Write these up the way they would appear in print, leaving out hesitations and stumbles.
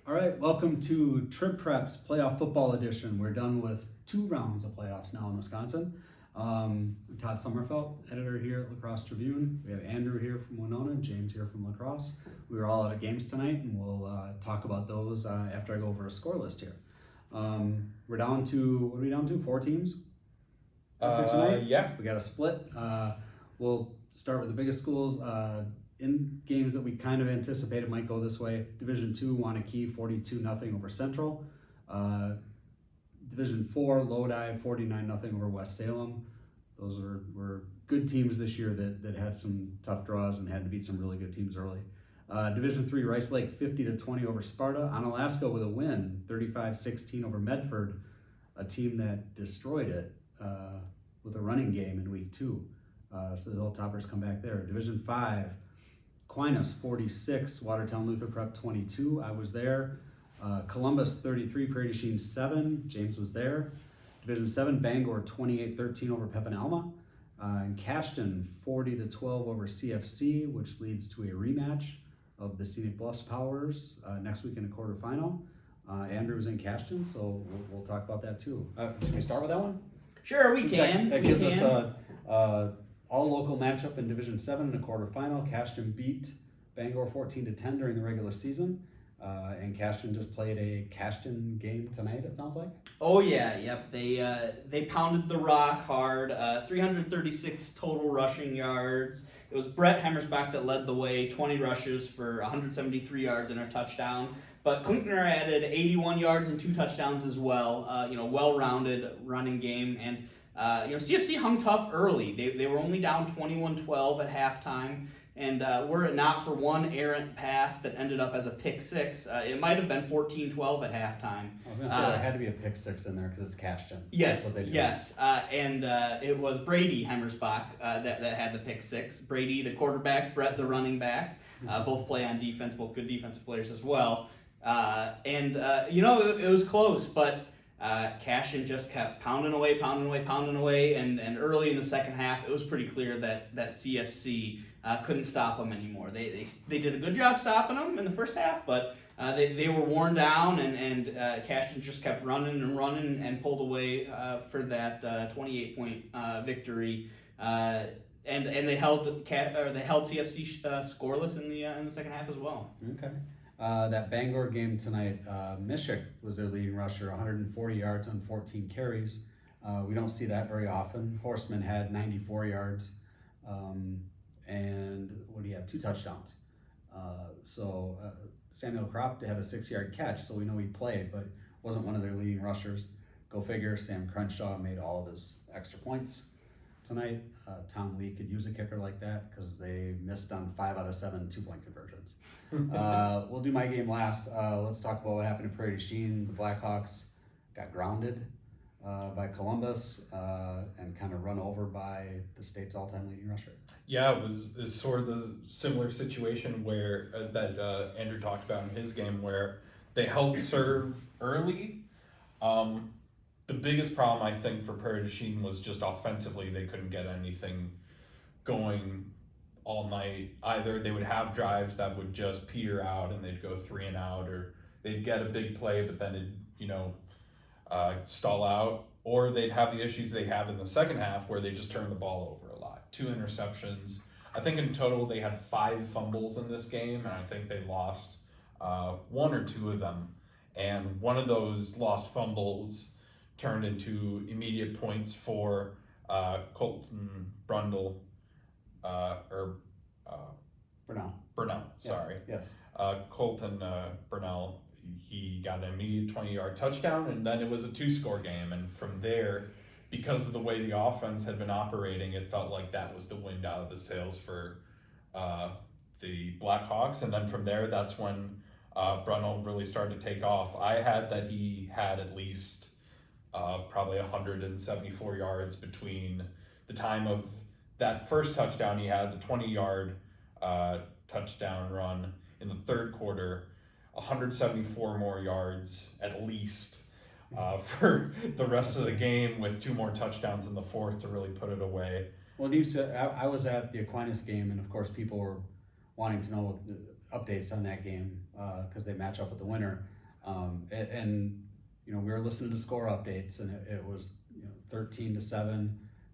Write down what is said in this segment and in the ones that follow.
All right, welcome to TribPreps Playoff Football Edition. We're done with 2 rounds of playoffs now in Wisconsin. Todd Sommerfeldt, editor here at La Crosse Tribune. We have Andrew here from Winona, James here from La Crosse. We were all out of games tonight, and we'll talk about those after I go over a score list here. We're down to, what are we down to, 4 teams for tonight? Yeah. We got a split. We'll start with the biggest schools. In games that we kind of anticipated might go this way, Division 2, Wanakee 42-0 over Central. Division 4, Lodi 49-0 over West Salem. Those were good teams this year that had some tough draws and had to beat some really good teams early. Division 3, Rice Lake 50-20 over Sparta. Onalaska with a win, 35-16 over Medford, a team that destroyed it with a running game in week 2. So the Hilltoppers come back there. Division 5, Aquinas 46, Watertown Luther Prep 22. I was there. Columbus 33, Prairie du Chien 7. James was there. Division 7, Bangor 28-13 over Pepin Alma. And Cashton 40-12 over CFC, which leads to a rematch of the Scenic Bluffs Powers next week in a quarterfinal. Andrew was in Cashton, so we'll talk about that too. Should we start with that one? Sure, we can. That gives us a all-local matchup in Division 7 in a quarterfinal. Cashton beat Bangor 14-10 during the regular season. And Cashton just played a Cashton game tonight, it sounds like. Oh yeah, yep. They pounded the rock hard. 336 total rushing yards. It was Brett Hemmersbach that led the way, 20 rushes for 173 yards and a touchdown. But Klinkner added 81 yards and 2 touchdowns as well. Well-rounded running game. And CFC hung tough early. They were only down 21-12 at halftime. And were it not for one errant pass that ended up as a pick 6, it might have been 14-12 at halftime. I was going to say there had to be a pick 6 in there because it's Cashton. Yes, That's what they do. yes. And it was Brady Hemmersbach that had the pick 6. Brady, the quarterback, Brett, the running back. Both play on defense, both good defensive players as well. It was close, but Cashton just kept pounding away, and early in the second half, it was pretty clear that CFC couldn't stop them anymore. They did a good job stopping them in the first half, but they were worn down, and Cashton just kept running and pulled away for that 28-point victory. And they held CFC scoreless in the second half as well. Okay. That Bangor game tonight, Mishik was their leading rusher, 140 yards on 14 carries. We don't see that very often. Horseman had 94 yards, and what do you have? 2 touchdowns. Samuel Kropp had a 6-yard catch, so we know he played, but wasn't one of their leading rushers. Go figure, Sam Crenshaw made all of his extra points tonight. Tom Lee could use a kicker like that because they missed on 5 out of 7 2-point conversions. We'll do my game last. Let's talk about what happened to Prairie du Chien. The Blackhawks got grounded by Columbus and kind of run over by the state's all-time leading rusher. Yeah, it's sort of the similar situation where that Andrew talked about in his game where they held serve early. The biggest problem, I think, for Prairie du Chien was just offensively. They couldn't get anything going all night. Either they would have drives that would just peter out and they'd go 3 and out, or they'd get a big play, but then it'd, stall out, or they'd have the issues they have in the second half where they just turn the ball over a lot. 2 interceptions. I think in total they had 5 fumbles in this game, and I think they lost 1 or 2 of them. And one of those lost fumbles turned into immediate points for Colton Brundle, Burnell, sorry. Yes. Colton Burnell, he got an immediate 20-yard touchdown, and then it was a 2-score game. And from there, because of the way the offense had been operating, it felt like that was the wind out of the sails for the Blackhawks. And then from there, that's when Brunel really started to take off. I had that he had at least probably 174 yards between the time of that first touchdown he had, the 20-yard touchdown run in the third quarter, 174 more yards at least for the rest of the game, with 2 more touchdowns in the fourth to really put it away. Well, I was at the Aquinas game, and of course people were wanting to know the updates on that game because they match up with the winner. And you know, we were listening to score updates, and it was 13-7,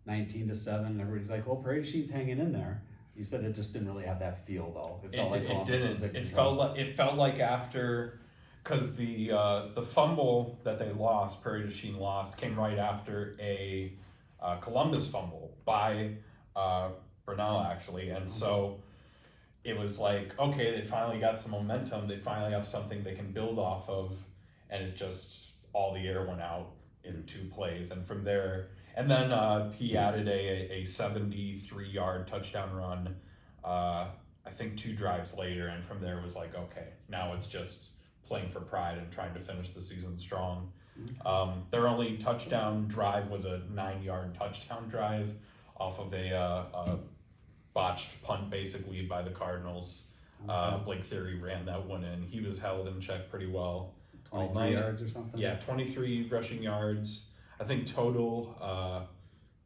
19-7. And everybody's like, "Well, Prairie du Chine's hanging in there." You said it just didn't really have that feel, though. It felt like Columbus was in control. It felt like after, because the fumble that they lost, Prairie du Chine lost, came right after a Columbus fumble by Brunel, actually, and so it was like, okay, they finally got some momentum. They finally have something they can build off of, and it just all the air went out in 2 plays, and from there. And then he added a 73-yard touchdown run, I think 2 drives later, and from there it was like, okay, now it's just playing for pride and trying to finish the season strong. Their only touchdown drive was a 9-yard touchdown drive off of a botched punt, basically, by the Cardinals. Blake Theory ran that one in. He was held in check pretty well. 23 yards or something? Yeah, 23 rushing yards. I think total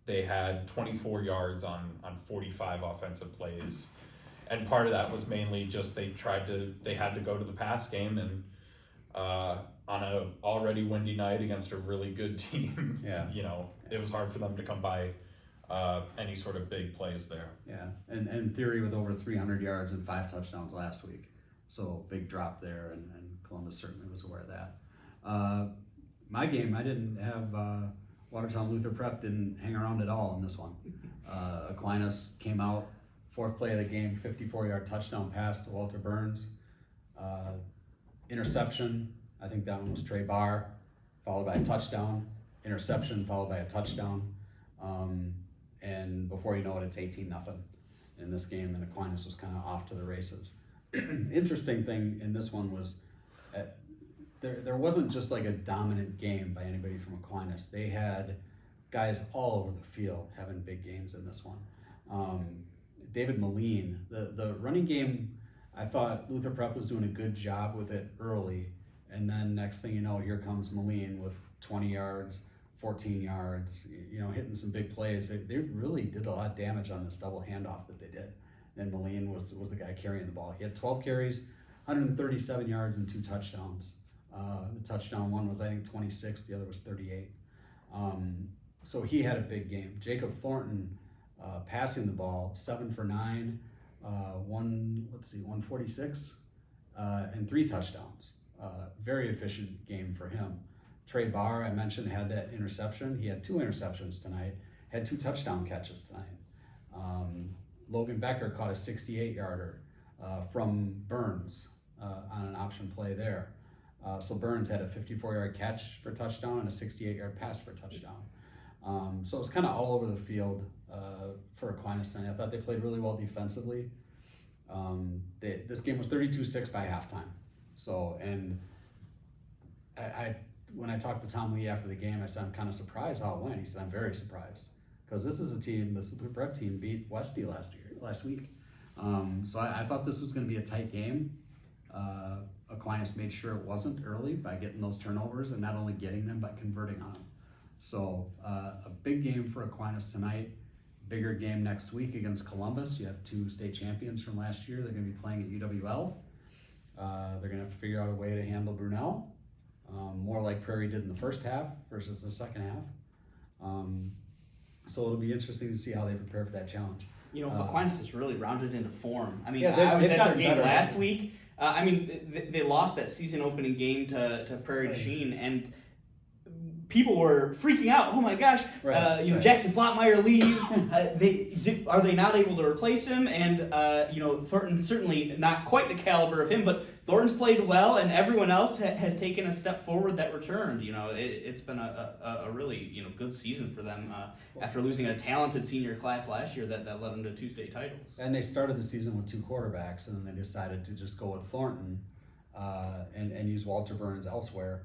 they had 24 yards on 45 offensive plays. And part of that was mainly just they had to go to the pass game, and on a already windy night against a really good team, it was hard for them to come by any sort of big plays there. Yeah, and Theory with over 300 yards and 5 touchdowns last week. So big drop there, and Columbus certainly was aware of that. My game, I didn't have Watertown Luther Prep didn't hang around at all in this one. Aquinas came out, 4th play of the game, 54-yard touchdown pass to Walter Burns. Interception, I think that one was Trey Barr, followed by a touchdown. Interception, followed by a touchdown. And before you know it, it's 18-0 in this game, and Aquinas was kind of off to the races. Interesting thing in this one was there wasn't just like a dominant game by anybody from Aquinas. They had guys all over the field having big games in this one. David Moline, the running game, I thought Luther Prep was doing a good job with it early, and then next thing you know, here comes Moline with 20 yards, 14 yards, hitting some big plays. They really did a lot of damage on this double handoff that they did. And Moline was the guy carrying the ball. He had 12 carries, 137 yards, and 2 touchdowns. The touchdown one was, I think, 26. The other was 38. So he had a big game. Jacob Thornton passing the ball, 7 for 9, 146, and 3 touchdowns. Very efficient game for him. Trey Barr, I mentioned, had that interception. He had 2 interceptions tonight, had 2 touchdown catches tonight. Logan Becker caught a 68-yarder from Burns on an option play there. So Burns had a 54-yard catch for touchdown and a 68-yard pass for touchdown. So it was kind of all over the field for Aquinas tonight. I thought they played really well defensively. This game was 32-6 by halftime. So, and I when I talked to Tom Lee after the game, I said, I'm kind of surprised how it went. He said, I'm very surprised. Because this is a team, this prep team beat Westy last week. So I thought this was going to be a tight game. Aquinas made sure it wasn't early by getting those turnovers, and not only getting them, but converting on them. So a big game for Aquinas tonight. Bigger game next week against Columbus. You have 2 state champions from last year. They're going to be playing at UWL. They're going to have to figure out a way to handle Brunel. More like Prairie did in the first half versus the second half. So it'll be interesting to see how they prepare for that challenge. Aquinas has really rounded into form. I mean, Yeah, I was they've at their gotten game better. last week. They lost that season opening game to Prairie du Chine, and people were freaking out. Oh my gosh! Right. Jackson Flottmeyer leaves. Are they not able to replace him? And Thornton certainly not quite the caliber of him, but Thornton's played well, and everyone else has taken a step forward that returned. It's been a really good season for them after losing a talented senior class last year that led them to 2 state titles. And they started the season with 2 quarterbacks, and then they decided to just go with Thornton and use Walter Burns elsewhere.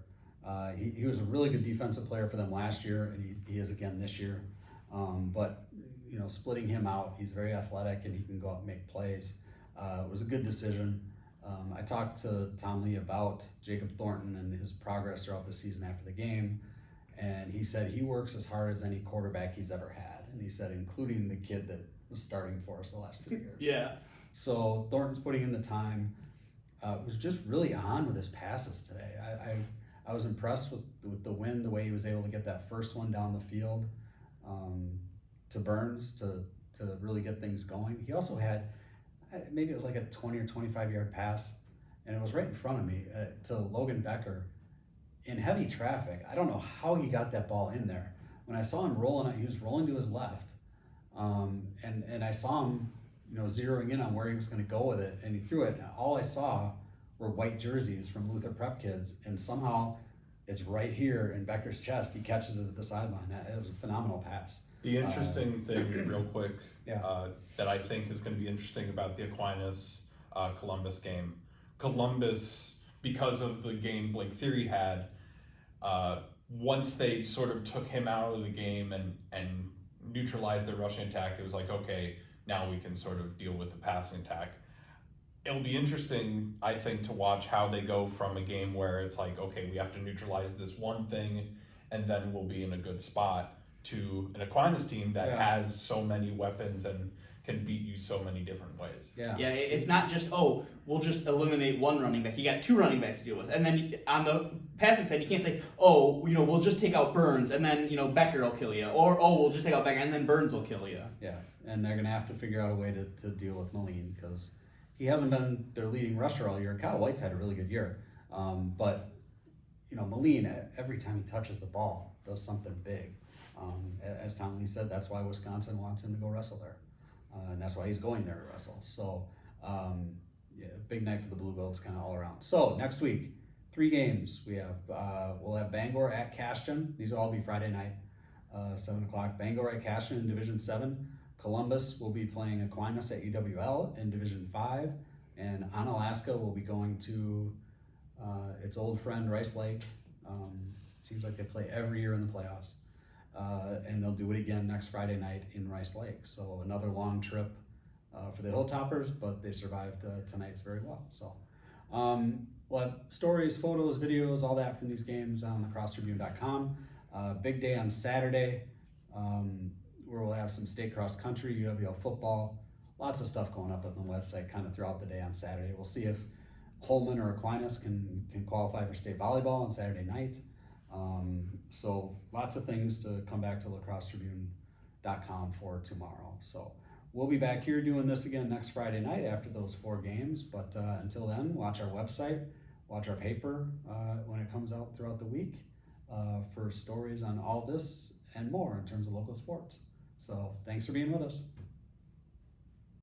He was a really good defensive player for them last year, and he is again this year. But splitting him out, he's very athletic and he can go out and make plays. It was a good decision. I talked to Tom Lee about Jacob Thornton and his progress throughout the season after the game, and he said he works as hard as any quarterback he's ever had, and he said including the kid that was starting for us the last 3 years. Yeah. So Thornton's putting in the time. was just really on with his passes today. I was impressed with the win, the way he was able to get that first one down the field to Burns to really get things going. He also had, maybe it was like a 20 or 25 yard pass, and it was right in front of me to Logan Becker in heavy traffic. I don't know how he got that ball in there. When I saw him rolling, he was rolling to his left, and I saw him, zeroing in on where he was going to go with it, and he threw it. And all I saw were white jerseys from Luther Prep kids, and somehow it's right here in Becker's chest. He catches it at the sideline. It was a phenomenal pass. The interesting thing, real quick, Yeah. that I think is going to be interesting about the Aquinas Columbus game. Columbus, because of the game Blake Theory had, once they sort of took him out of the game and neutralized their rushing attack, it was like, okay, now we can sort of deal with the passing attack. It'll be interesting, I think, to watch how they go from a game where it's like, okay, we have to neutralize this one thing and then we'll be in a good spot, to an Aquinas team that has so many weapons and can beat you so many different ways. Yeah, it's not just, we'll just eliminate one running back. You got two running backs to deal with. And then on the passing side, you can't say, we'll just take out Burns and then, Becker will kill you. Or, we'll just take out Becker and then Burns will kill you. Yes, and they're going to have to figure out a way to deal with Moline, because he hasn't been their leading rusher all year. Kyle White's had a really good year. But, Moline, every time he touches the ball, does something big. As Tom Lee said, that's why Wisconsin wants him to go wrestle there. And that's why he's going there to wrestle. So, big night for the Blue Bills kind of all around. So, next week, 3 games. We'll have Bangor at Cashton. These will all be Friday night, 7 o'clock. Bangor at Cashton in Division 7. Columbus will be playing Aquinas at UWL in Division 5. And Onalaska will be going to its old friend Rice Lake. Seems like they play every year in the playoffs. And they'll do it again next Friday night in Rice Lake. So another long trip for the Hilltoppers, but they survived tonight's very well. So we'll have stories, photos, videos, all that from these games on lacrossetribune.com. Big day on Saturday, where we'll have some state cross country, UWL football, lots of stuff going up on the website kind of throughout the day on Saturday. We'll see if Holman or Aquinas can qualify for state volleyball on Saturday night. So lots of things to come back to lacrossetribune.com for tomorrow. So we'll be back here doing this again next Friday night after those 4 games. But until then, watch our website, watch our paper when it comes out throughout the week for stories on all this and more in terms of local sports. So thanks for being with us.